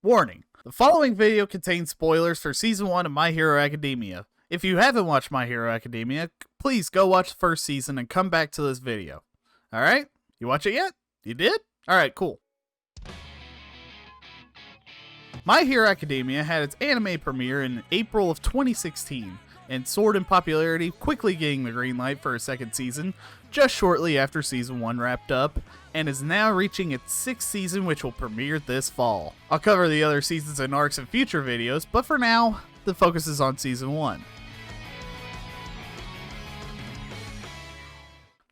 Warning, the following video contains spoilers for Season 1 of My Hero Academia. If you haven't watched My Hero Academia, please go watch the first season and come back to this video. Alright? You watch it yet? You did? Alright, cool. My Hero Academia had its anime premiere in April of 2016, and soared in popularity, quickly getting the green light for a second season, just shortly after Season 1 wrapped up, and is now reaching its 6th season, which will premiere this fall. I'll cover the other seasons and arcs in future videos, but for now, the focus is on Season 1.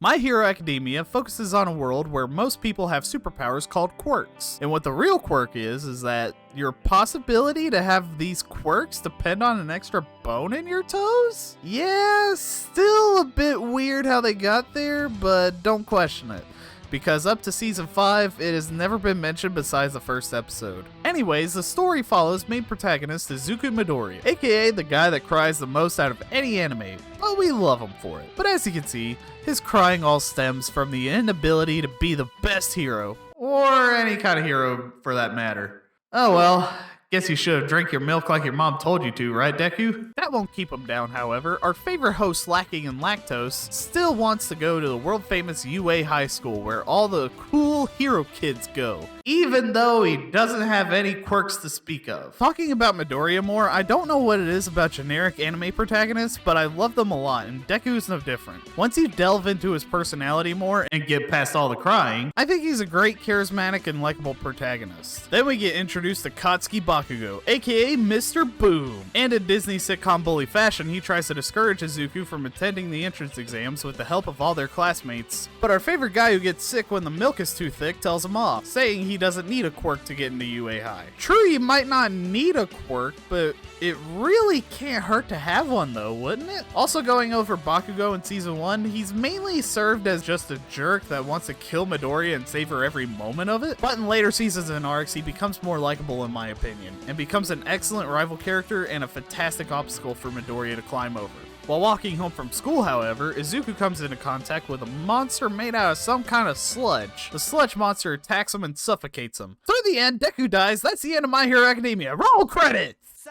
My Hero Academia focuses on a world where most people have superpowers called quirks. And what the real quirk is that your possibility to have these quirks depend on an extra bone in your toes? Yeah, still a bit weird how they got there, but don't question it, because up to Season 5, it has never been mentioned besides the first episode. Anyways, the story follows main protagonist Izuku Midoriya, aka the guy that cries the most out of any anime, but we love him for it. But as you can see, his crying all stems from the inability to be the best hero, or any kind of hero for that matter. Oh well, guess you should have drank your milk like your mom told you to, right, Deku? That won't keep him down, however. Our favorite host lacking in lactose still wants to go to the world-famous UA High School where all the cool hero kids go, even though he doesn't have any quirks to speak of. Talking about Midoriya more, I don't know what it is about generic anime protagonists, but I love them a lot, and Deku is no different. Once you delve into his personality more and get past all the crying, I think he's a great, charismatic, and likable protagonist. Then we get introduced to Katsuki Bakugo, aka Mr. Boom. And in Disney sitcom bully fashion, he tries to discourage Izuku from attending the entrance exams with the help of all their classmates. But our favorite guy who gets sick when the milk is too thick tells him off, saying he doesn't need a quirk to get into UA High. True, you might not need a quirk, but it really can't hurt to have one though, wouldn't it? Also going over Bakugo in Season 1, he's mainly served as just a jerk that wants to kill Midoriya and savor every moment of it. But in later seasons and arcs, he becomes more likable in my opinion, and becomes an excellent rival character and a fantastic obstacle for Midoriya to climb over. While walking home from school, however, Izuku comes into contact with a monster made out of some kind of sludge. The sludge monster attacks him and suffocates him. Through the end, Deku dies. That's the end of My Hero Academia. Roll credits!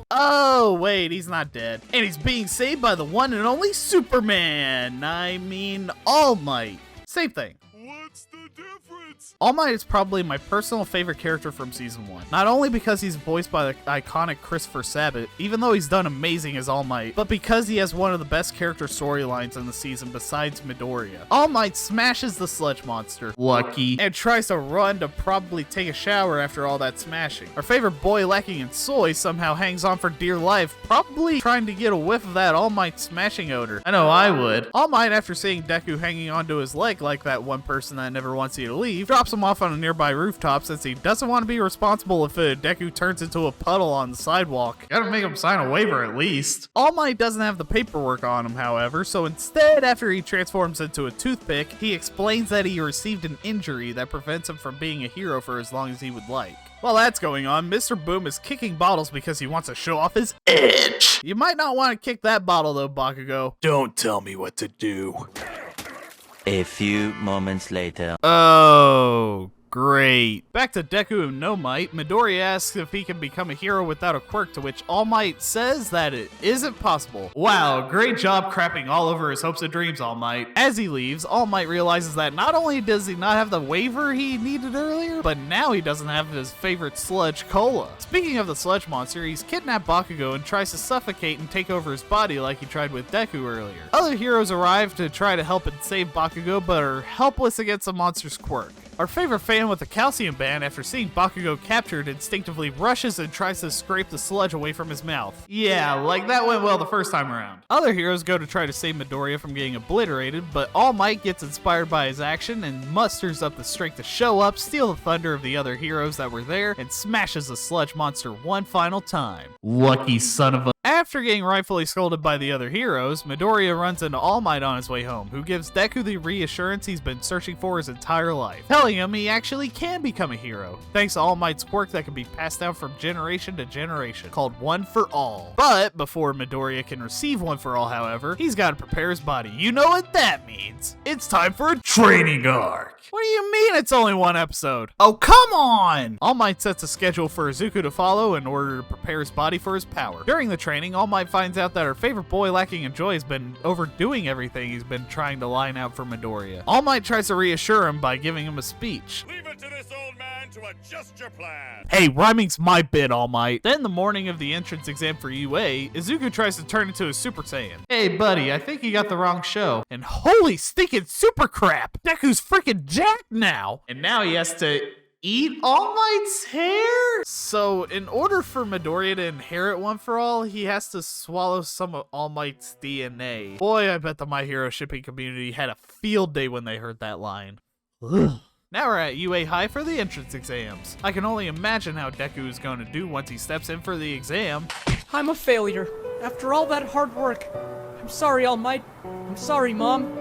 Oh, wait, he's not dead. And he's being saved by the one and only Superman. I mean, All Might. Same thing. What's the difference? All Might is probably my personal favorite character from Season 1. Not only because he's voiced by the iconic Christopher Sabat, even though he's done amazing as All Might, but because he has one of the best character storylines in the season besides Midoriya. All Might smashes the sludge monster, lucky, and tries to run to probably take a shower after all that smashing. Our favorite boy lacking in soy somehow hangs on for dear life, probably trying to get a whiff of that All Might smashing odor. I know I would. All Might, after seeing Deku hanging onto his leg like that one person that never wants you to leave, drops him off on a nearby rooftop since he doesn't want to be responsible if Deku turns into a puddle on the sidewalk. Gotta make him sign a waiver at least. All Might doesn't have the paperwork on him, however, so instead, after he transforms into a toothpick, he explains that he received an injury that prevents him from being a hero for as long as he would like. While that's going on, Mr. Boom is kicking bottles because he wants to show off his edge. You might not want to kick that bottle though, Bakugo. Don't tell me what to do. A few moments later. Oh, great. Back to Deku and No Might, Midoriya asks if he can become a hero without a quirk, to which All Might says that it isn't possible. Wow, great job crapping all over his hopes and dreams, All Might. As he leaves, All Might realizes that not only does he not have the waiver he needed earlier, but now he doesn't have his favorite sludge cola. Speaking of the sludge monster, he's kidnapped Bakugo and tries to suffocate and take over his body like he tried with Deku earlier. Other heroes arrive to try to help and save Bakugo, but are helpless against the monster's quirk. Our favorite fan with the calcium band, after seeing Bakugo captured, instinctively rushes and tries to scrape the sludge away from his mouth. Yeah, like that went well the first time around. Other heroes go to try to save Midoriya from getting obliterated, but All Might gets inspired by his action and musters up the strength to show up, steal the thunder of the other heroes that were there, and smashes the sludge monster one final time. Lucky son of a... After getting rightfully scolded by the other heroes, Midoriya runs into All Might on his way home, who gives Deku the reassurance he's been searching for his entire life, telling him he actually can become a hero, thanks to All Might's quirk that can be passed down from generation to generation, called One for All. But before Midoriya can receive One for All, however, he's got to prepare his body. You know what that means. It's time for a training arc. What do you mean it's only one episode? Oh, come on! All Might sets a schedule for Izuku to follow in order to prepare his body for his power. During the training, All Might finds out that her favorite boy lacking in joy has been overdoing everything he's been trying to line out for Midoriya. All Might tries to reassure him by giving him a speech. Leave it to this old man to adjust your plan. Hey, rhyming's my bit, All Might. Then the morning of the entrance exam for UA, Izuku tries to turn into a Super Saiyan. Hey, buddy, I think you got the wrong show. And holy stinking super crap! Deku's freaking jacked now! And now he has to eat All Might's hair? So, in order for Midoriya to inherit One for All, he has to swallow some of All Might's DNA. Boy, I bet the My Hero shipping community had a field day when they heard that line. Ugh. Now we're at UA High for the entrance exams. I can only imagine how Deku is going to do once he steps in for the exam. I'm a failure. After all that hard work. I'm sorry, All Might. I'm sorry, Mom.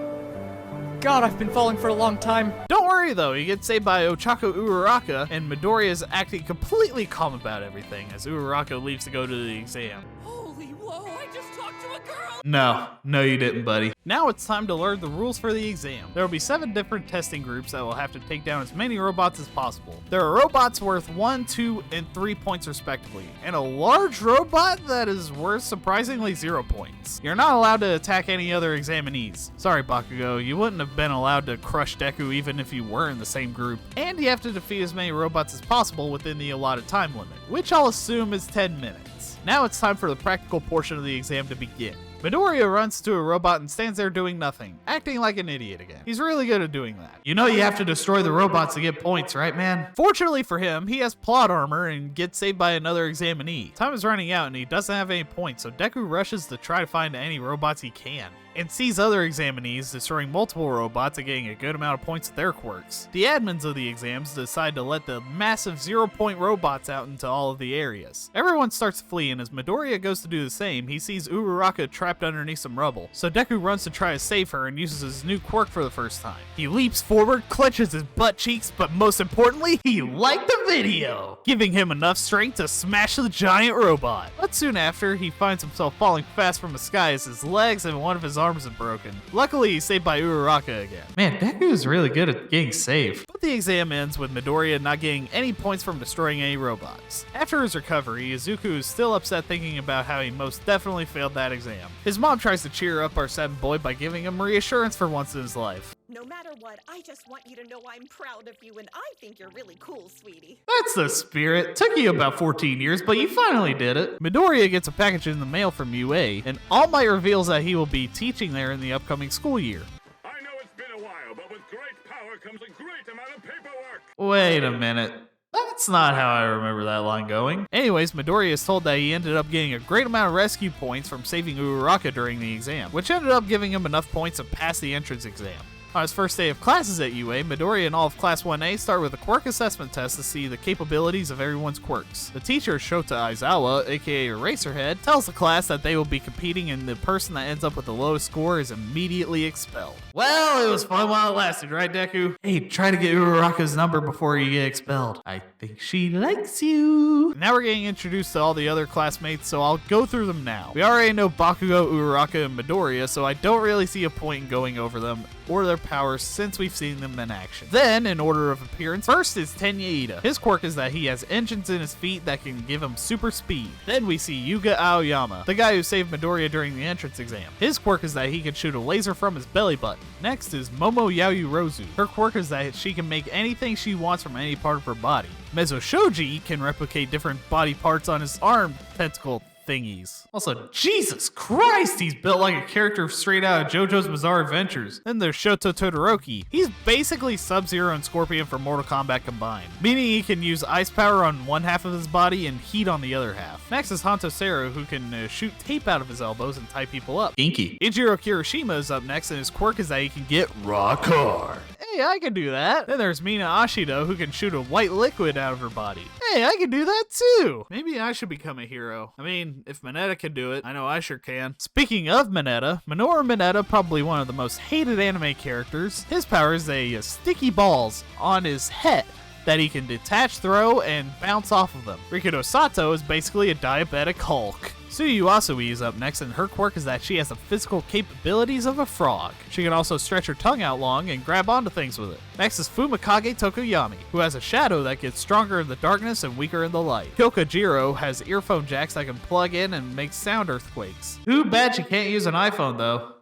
God, I've been falling for a long time. Don't worry though, he gets saved by Ochako Uraraka, and Midoriya is acting completely calm about everything as Uraraka leaves to go to the exam. Holy whoa, I just talked to a girl! No you didn't, buddy. Now it's time to learn the rules for the exam. There will be 7 different testing groups that will have to take down as many robots as possible. There are robots worth 1, 2, and 3 points respectively, and a large robot that is worth surprisingly 0 points. You're not allowed to attack any other examinees. Sorry, Bakugo, you wouldn't have been allowed to crush Deku even if you were in the same group. And you have to defeat as many robots as possible within the allotted time limit, which I'll assume is 10 minutes. Now it's time for the practical portion of the exam to begin. Midoriya runs to a robot and stands there doing nothing, acting like an idiot again. He's really good at doing that. You know you have to destroy the robots to get points, right, man? Fortunately for him, he has plot armor and gets saved by another examinee. Time is running out and he doesn't have any points, so Deku rushes to try to find any robots he can, and sees other examinees destroying multiple robots and getting a good amount of points with their quirks. The admins of the exams decide to let the massive 0-point robots out into all of the areas. Everyone starts to flee, and as Midoriya goes to do the same, he sees Uraraka trapped underneath some rubble. So Deku runs to try to save her and uses his new quirk for the first time. He leaps forward, clenches his butt cheeks, but most importantly, he liked the video, giving him enough strength to smash the giant robot. But soon after, he finds himself falling fast from the sky as his legs and one of his arms are broken. Luckily, he's saved by Uraraka again. Man, Deku is really good at getting saved. But the exam ends with Midoriya not getting any points from destroying any robots. After his recovery, Izuku is still upset thinking about how he most definitely failed that exam. His mom tries to cheer up our 7 boy by giving him reassurance for once in his life. No matter what, I just want you to know I'm proud of you and I think you're really cool, sweetie. That's the spirit. Took you about 14 years, but you finally did it. Midoriya gets a package in the mail from UA, and All Might reveals that he will be teaching there in the upcoming school year. I know it's been a while, but with great power comes a great amount of paperwork. Wait a minute. That's not how I remember that line going. Anyways, Midoriya is told that he ended up getting a great amount of rescue points from saving Uraraka during the exam, which ended up giving him enough points to pass the entrance exam. On his first day of classes at UA, Midoriya and all of Class 1A start with a quirk assessment test to see the capabilities of everyone's quirks. The teacher, Shota Aizawa, aka Eraserhead, tells the class that they will be competing and the person that ends up with the lowest score is immediately expelled. Well, it was fun while it lasted, right, Deku? Hey, try to get Uraraka's number before you get expelled. I think she likes you. Now we're getting introduced to all the other classmates, so I'll go through them now. We already know Bakugo, Uraraka, and Midoriya, so I don't really see a point in going over them or their powers since we've seen them in action. Then, in order of appearance, first is Tenya Ida. His quirk is that he has engines in his feet that can give him super speed. Then we see Yuga Aoyama, the guy who saved Midoriya during the entrance exam. His quirk is that he can shoot a laser from his belly button. Next is Momo Yaoyorozu. Her quirk is that she can make anything she wants from any part of her body. Mezo Shoji can replicate different body parts on his arm tentacle thingies. Also, Jesus Christ, he's built like a character straight out of JoJo's Bizarre Adventures. Then there's Shoto Todoroki. He's basically Sub-Zero and Scorpion for Mortal Kombat combined, meaning he can use ice power on one half of his body and heat on the other half. Next is Hanto Seru, who can shoot tape out of his elbows and tie people up. Inky. Ichiro Kirishima is up next, and his quirk is that he can get rock hard. Hey, I can do that. Then there's Mina Ashido, who can shoot a white liquid out of her body. Hey, I can do that too. Maybe I should become a hero. I mean, if Mineta can do it, I know I sure can. Speaking of Mineta, Minoru Mineta, probably one of the most hated anime characters. His power is a sticky balls on his head that he can detach, throw, and bounce off of them. Rikudo Sato is basically a diabetic Hulk. Tsuyu Asui is up next, and her quirk is that she has the physical capabilities of a frog. She can also stretch her tongue out long and grab onto things with it. Next is Fumikage Tokoyami, who has a shadow that gets stronger in the darkness and weaker in the light. Kyokajiro has earphone jacks that can plug in and make sound earthquakes. Too bad you can't use an iPhone though.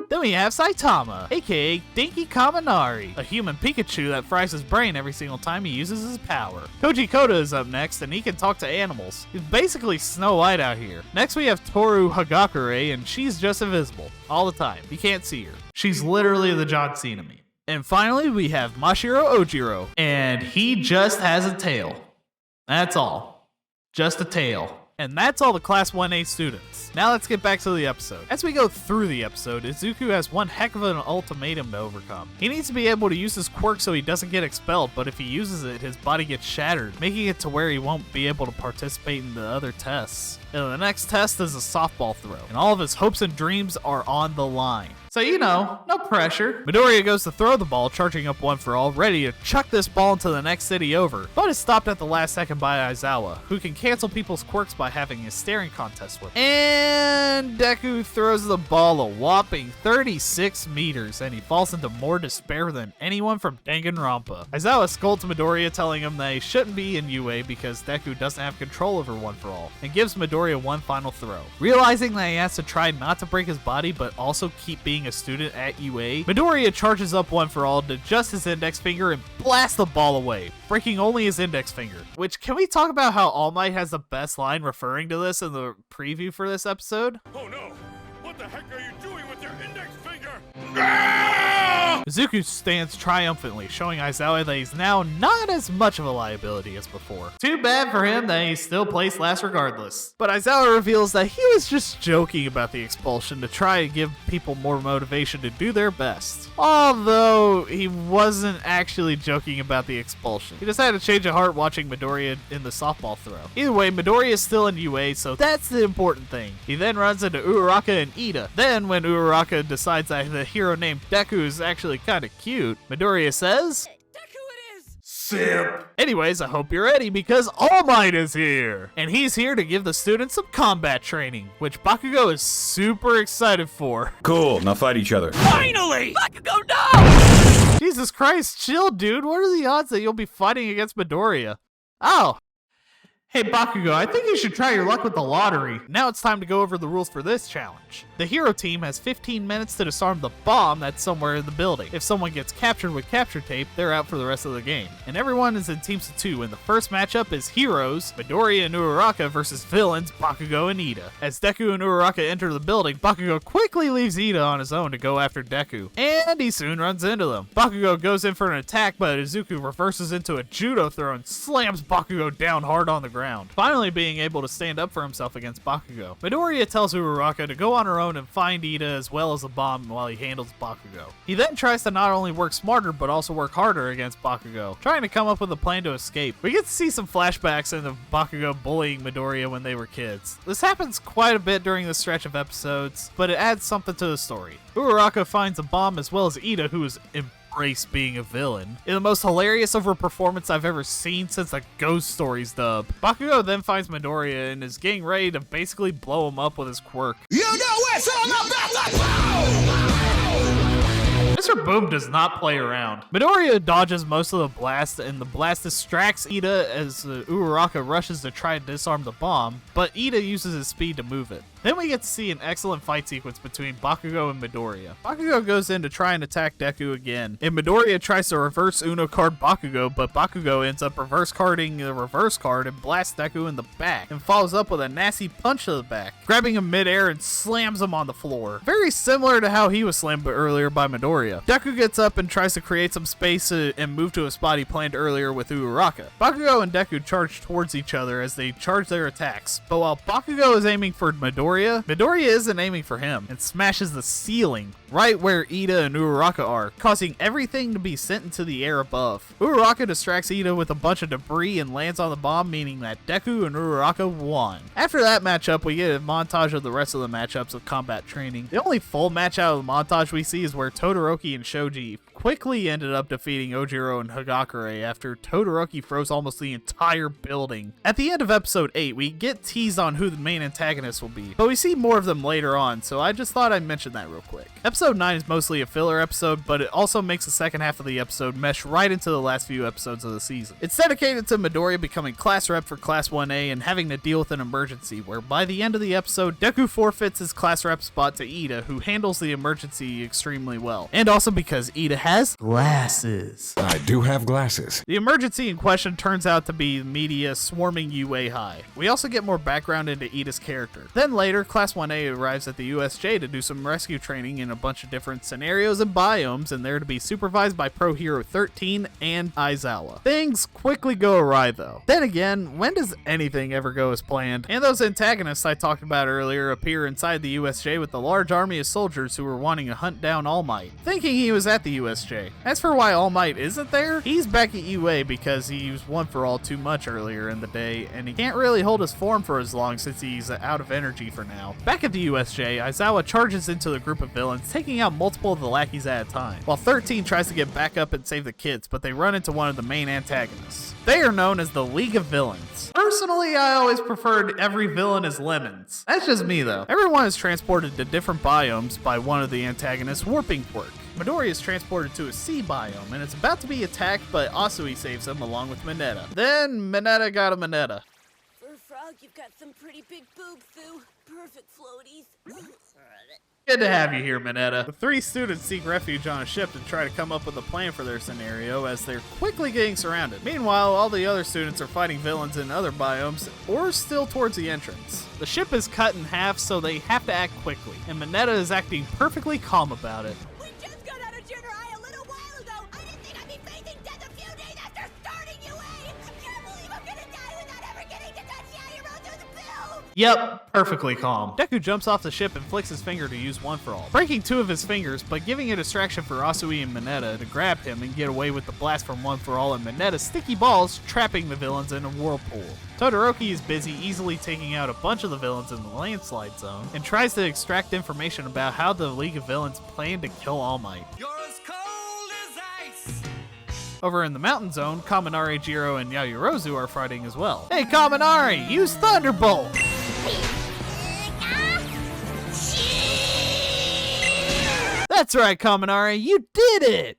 Then we have Saitama, aka Dinky Kaminari, a human Pikachu that fries his brain every single time he uses his power. Koji Koda is up next, and he can talk to animals. He's basically Snow White out here. Next we have Toru Hagakure, and she's just invisible, all the time. You can't see her. She's literally the John Cena meme. And finally we have Mashiro Ojiro, and he just has a tail. That's all. Just a tail. And that's all the Class 1A students. Now let's get back to the episode. As we go through the episode, Izuku has one heck of an ultimatum to overcome. He needs to be able to use his quirk so he doesn't get expelled, but if he uses it, his body gets shattered, making it to where he won't be able to participate in the other tests. And the next test is a softball throw, and all of his hopes and dreams are on the line. So, you know, no pressure. Midoriya goes to throw the ball, charging up one for all, ready to chuck this ball into the next city over, but is stopped at the last second by Aizawa, who can cancel people's quirks by having a staring contest with him. And Deku throws the ball a whopping 36 meters, and he falls into more despair than anyone from Danganronpa. Aizawa scolds Midoriya, telling him that he shouldn't be in UA because Deku doesn't have control over one for all, and gives Midoriya one final throw. Realizing that he has to try not to break his body, but also keep being a student at UA, Midoriya charges up one for all to adjust his index finger and blast the ball away, breaking only his index finger. Which, can we talk about how All Might has the best line referring to this in the preview for this episode? Oh no! What the heck are you doing with your index finger? Izuku stands triumphantly, showing Aizawa that he's now not as much of a liability as before. Too bad for him that he still placed last regardless. But Aizawa reveals that he was just joking about the expulsion to try and give people more motivation to do their best. Although he wasn't actually joking about the expulsion. He just had a change of heart watching Midoriya in the softball throw. Either way, Midoriya is still in UA, so that's the important thing. He then runs into Uraraka and Ida. Then, when Uraraka decides that the hero named Deku is actually kinda cute, Midoriya says, Deku it is! Simp! Anyways, I hope you're ready because All Might is here! And he's here to give the students some combat training, which Bakugo is super excited for. Cool, now fight each other. Finally! Bakugo, no! Jesus Christ, chill, dude. What are the odds that you'll be fighting against Midoriya? Oh. Hey Bakugo, I think you should try your luck with the lottery. Now it's time to go over the rules for this challenge. The hero team has 15 minutes to disarm the bomb that's somewhere in the building. If someone gets captured with capture tape, they're out for the rest of the game. And everyone is in teams of 2, and the first matchup is heroes, Midoriya and Uraraka versus villains, Bakugo and Ida. As Deku and Uraraka enter the building, Bakugo quickly leaves Ida on his own to go after Deku, and he soon runs into them. Bakugo goes in for an attack, but Izuku reverses into a judo throw and slams Bakugo down hard on the ground, finally being able to stand up for himself against Bakugo. Midoriya tells Uraraka to go on her own and find Ida as well as the bomb while he handles Bakugo. He then tries to not only work smarter but also work harder against Bakugo, trying to come up with a plan to escape. We get to see some flashbacks into Bakugo bullying Midoriya when they were kids. This happens quite a bit during this stretch of episodes, but it adds something to the story. Uraraka finds a bomb as well as Ida, who is embrace being a villain in the most hilarious over performance I've ever seen since the Ghost Stories dub. Bakugo then finds Midoriya and is getting ready to basically blow him up with his quirk. You know it's all about the Mr. Boom does not play around. Midoriya dodges most of the blast, and the blast distracts Ida as Uraraka rushes to try and disarm the bomb, but Ida uses his speed to move it. Then we get to see an excellent fight sequence between Bakugo and Midoriya. Bakugo goes in to try and attack Deku again, and Midoriya tries to reverse Uno card Bakugo, but Bakugo ends up reverse carding the reverse card and blasts Deku in the back, and follows up with a nasty punch to the back, grabbing him midair and slams him on the floor. Very similar to how he was slammed earlier by Midoriya. Midoriya. Deku gets up and tries to create some space and move to a spot he planned earlier with Uraraka. Bakugo and Deku charge towards each other as they charge their attacks, but while Bakugo is aiming for Midoriya, Midoriya isn't aiming for him and smashes the ceiling right where Ida and Uraraka are, causing everything to be sent into the air above. Uraraka distracts Ida with a bunch of debris and lands on the bomb, meaning that Deku and Uraraka won. After that matchup, we get a montage of the rest of the matchups of combat training. The only full match out of the montage we see is where Todoroki and Shoji quickly ended up defeating Ojiro and Hagakure after Todoroki froze almost the entire building. At the end of episode 8, we get teased on who the main antagonists will be, but we see more of them later on, so I just thought I'd mention that real quick. Episode 9 is mostly a filler episode, but it also makes the second half of the episode mesh right into the last few episodes of the season. It's dedicated to Midoriya becoming class rep for Class 1A and having to deal with an emergency, where by the end of the episode, Deku forfeits his class rep spot to Ida, who handles the emergency extremely well. And also because Ida has glasses. I do have glasses. The emergency in question turns out to be media swarming UA High. We also get more background into Ida's character. Then later, Class 1A arrives at the USJ to do some rescue training in a bunch of different scenarios and biomes, and they're to be supervised by Pro Hero 13 and Aizawa. Things quickly go awry though. Then again, when does anything ever go as planned? And those antagonists I talked about earlier appear inside the USJ with a large army of soldiers who were wanting to hunt down All Might, thinking he was at the USJ. As for why All Might isn't there, he's back at UA because he used One For All too much earlier in the day, and he can't really hold his form for as long since he's out of energy for now. Back at the USJ, Aizawa charges into the group of villains, taking out multiple of the lackeys at a time, while 13 tries to get back up and save the kids, but they run into one of the main antagonists. They are known as the League of Villains. Personally, I always preferred every villain as lemons. That's just me though. Everyone is transported to different biomes by one of the antagonists' warping quirk. Midoriya is transported to a sea biome and it's about to be attacked, but Asui saves him along with Mineta. Then Mineta got a Mineta. For a frog, you've got some pretty big boobs, Sue. Perfect floaties. Good to have you here, Mineta. The three students seek refuge on a ship to try to come up with a plan for their scenario as they're quickly getting surrounded. Meanwhile, all the other students are fighting villains in other biomes or still towards the entrance. The ship is cut in half, so they have to act quickly, and Mineta is acting perfectly calm about it. We just got out of junior high a little while ago. I didn't think I'd be facing death a few days after starting UA. I can't believe I'm gonna die without ever getting to touch Yairo through the pill. Yep, perfectly calm. Deku jumps off the ship and flicks his finger to use One For All, breaking two of his fingers, but giving a distraction for Asui and Mineta to grab him and get away with the blast from One For All and Mineta's sticky balls trapping the villains in a whirlpool. Todoroki is busy easily taking out a bunch of the villains in the landslide zone and tries to extract information about how the League of Villains plan to kill All Might. You're as cold as ice. Over in the mountain zone, Kaminari, Jiro, and Yayorozu are fighting as well. Hey Kaminari, use Thunderbolt! That's right, Kaminari, you did it!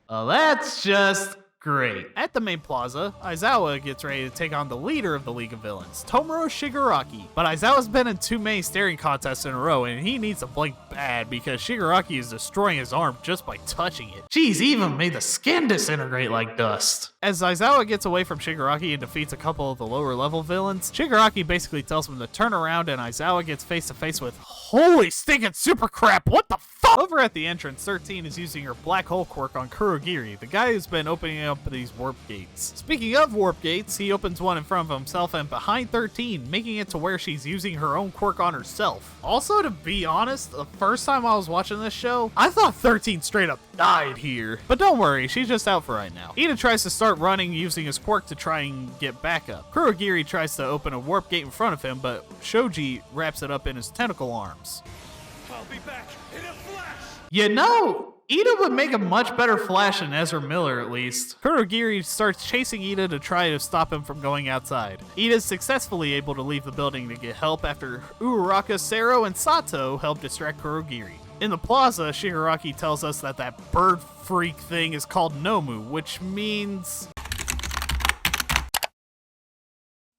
Well, that's just great. At the main plaza, Aizawa gets ready to take on the leader of the League of Villains, Tomura Shigaraki. But Aizawa's been in too many staring contests in a row, and he needs to blink bad because Shigaraki is destroying his arm just by touching it. Jeez, he even made the skin disintegrate like dust. As Aizawa gets away from Shigaraki and defeats a couple of the lower level villains, Shigaraki basically tells him to turn around and Aizawa gets face to face with holy stinking super crap, what the fuck? Over at the entrance, 13 is using her black hole quirk on Kurogiri, the guy who's been opening up these warp gates. Speaking of warp gates, he opens one in front of himself and behind 13, making it to where she's using her own quirk on herself. Also, to be honest, the first time I was watching this show, I thought 13 straight up died here. But don't worry, she's just out for right now. Ida tries to start running using his quirk to try and get back up. Kurogiri tries to open a warp gate in front of him, but Shoji wraps it up in his tentacle arms. I'll be back in a flash! You know, Ida would make a much better Flash than Ezra Miller, at least. Kurogiri starts chasing Ida to try to stop him from going outside. Ida is successfully able to leave the building to get help after Uraraka, Sero, and Sato help distract Kurogiri. In the plaza, Shigaraki tells us that bird freak thing is called Nomu, which means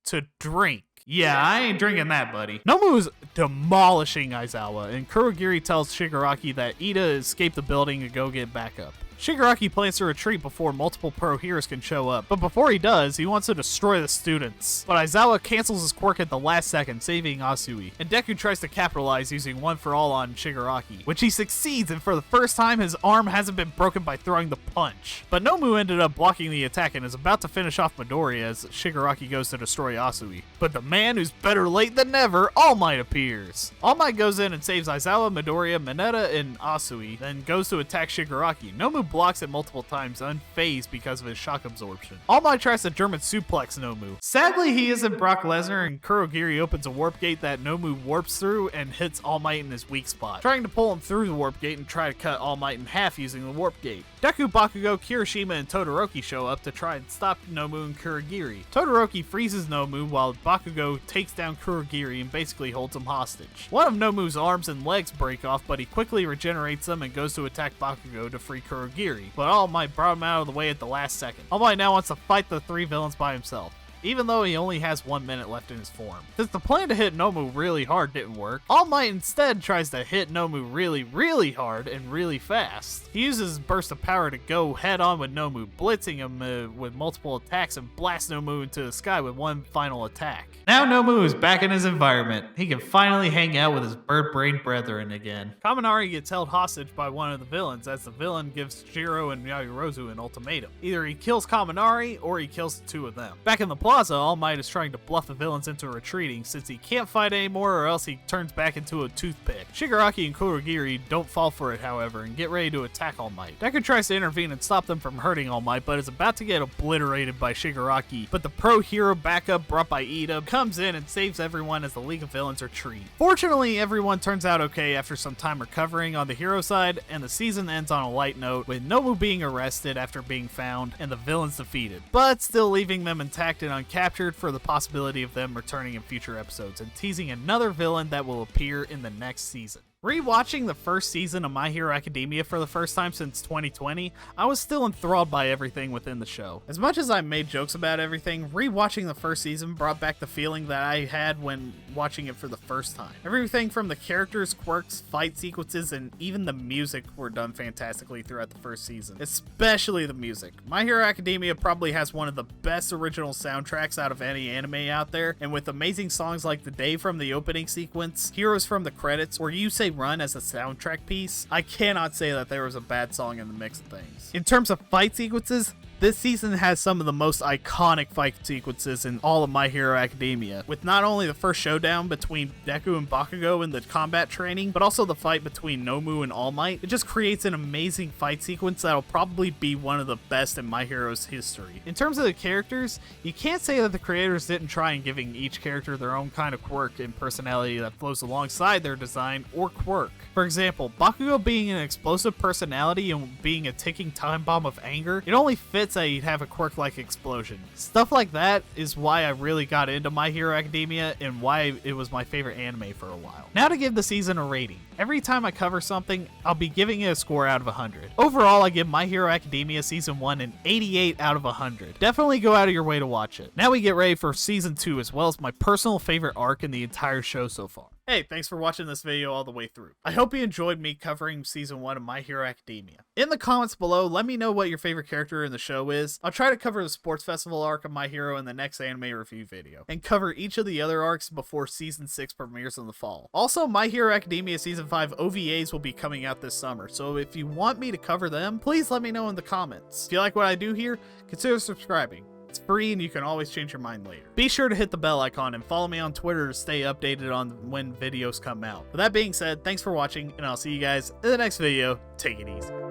to drink. Yeah, I ain't drinking that, buddy. Nomu is demolishing Aizawa, and Kurogiri tells Shigaraki that Ida escaped the building to go get backup. Shigaraki plans to retreat before multiple pro heroes can show up, but before he does, he wants to destroy the students. But Aizawa cancels his quirk at the last second, saving Asui, and Deku tries to capitalize using One for All on Shigaraki, which he succeeds, and for the first time his arm hasn't been broken by throwing the punch. But Nomu ended up blocking the attack and is about to finish off Midoriya as Shigaraki goes to destroy Asui. But the man who's better late than never, All Might appears. All Might goes in and saves Aizawa, Midoriya, Mineta, and Asui, then goes to attack Shigaraki. Nomu blocks it multiple times, unfazed because of his shock absorption. All Might tries to German suplex Nomu. Sadly, he isn't Brock Lesnar, and Kurogiri opens a warp gate that Nomu warps through and hits All Might in his weak spot, trying to pull him through the warp gate and try to cut All Might in half using the warp gate. Deku, Bakugo, Kirishima, and Todoroki show up to try and stop Nomu and Kurogiri. Todoroki freezes Nomu while Bakugo takes down Kurogiri and basically holds him hostage. One of Nomu's arms and legs break off, but he quickly regenerates them and goes to attack Bakugo to free Kurogiri, but All Might brought him out of the way at the last second. All Might now wants to fight the three villains by himself, even though he only has 1 minute left in his form. Since the plan to hit Nomu really hard didn't work, All Might instead tries to hit Nomu really hard and really fast. He uses his burst of power to go head on with Nomu, blitzing him with multiple attacks and blast Nomu into the sky with one final attack. Now Nomu is back in his environment. He can finally hang out with his bird-brained brethren again. Kaminari gets held hostage by one of the villains as the villain gives Jiro and Yaoyorozu an ultimatum. Either he kills Kaminari or he kills the two of them. Back in the plaza, All Might is trying to bluff the villains into retreating since he can't fight anymore or else he turns back into a toothpick. Shigaraki and Kurogiri don't fall for it, however, and get ready to attack All Might. Deku tries to intervene and stop them from hurting All Might, but is about to get obliterated by Shigaraki, but the pro hero backup brought by Ida comes in and saves everyone as the League of Villains retreat. Fortunately, everyone turns out okay after some time recovering on the hero side, and the season ends on a light note with Nomu being arrested after being found and the villains defeated, but still leaving them intact and uncaptured for the possibility of them returning in future episodes and teasing another villain that will appear in the next season. Rewatching the first season of My Hero Academia for the first time since 2020, I was still enthralled by everything within the show. As much as I made jokes about everything, rewatching the first season brought back the feeling that I had when watching it for the first time. Everything from the characters, quirks, fight sequences, and even the music were done fantastically throughout the first season, especially the music. My Hero Academia probably has one of the best original soundtracks out of any anime out there, and with amazing songs like The Day from the opening sequence, Heroes from the credits, or You Say Run as a soundtrack piece, I cannot say that there was a bad song in the mix of things. In terms of fight sequences, this season has some of the most iconic fight sequences in all of My Hero Academia, with not only the first showdown between Deku and Bakugo in the combat training, but also the fight between Nomu and All Might. It just creates an amazing fight sequence that'll probably be one of the best in My Hero's history. In terms of the characters, you can't say that the creators didn't try in giving each character their own kind of quirk and personality that flows alongside their design or quirk. For example, Bakugo being an explosive personality and being a ticking time bomb of anger, it only fits that he'd have a quirk like explosion. Stuff like that is why I really got into My Hero Academia and why it was my favorite anime for a while. Now to give the season a rating. Every time I cover something, I'll be giving it a score out of 100. Overall, I give My Hero Academia Season 1 an 88 out of 100. Definitely go out of your way to watch it. Now we get ready for Season 2 as well as my personal favorite arc in the entire show so far. Hey, thanks for watching this video all the way through. I hope you enjoyed me covering Season 1 of My Hero Academia. In the comments below, let me know what your favorite character in the show is. I'll try to cover the Sports Festival arc of My Hero in the next anime review video, and cover each of the other arcs before Season 6 premieres in the fall. Also, My Hero Academia Season 5 OVAs will be coming out this summer, so if you want me to cover them, please let me know in the comments. If you like what I do here, consider subscribing. It's free and you can always change your mind later. Be sure to hit the bell icon and follow me on Twitter to stay updated on when videos come out. With that being said, thanks for watching, and I'll see you guys in the next video. Take it easy.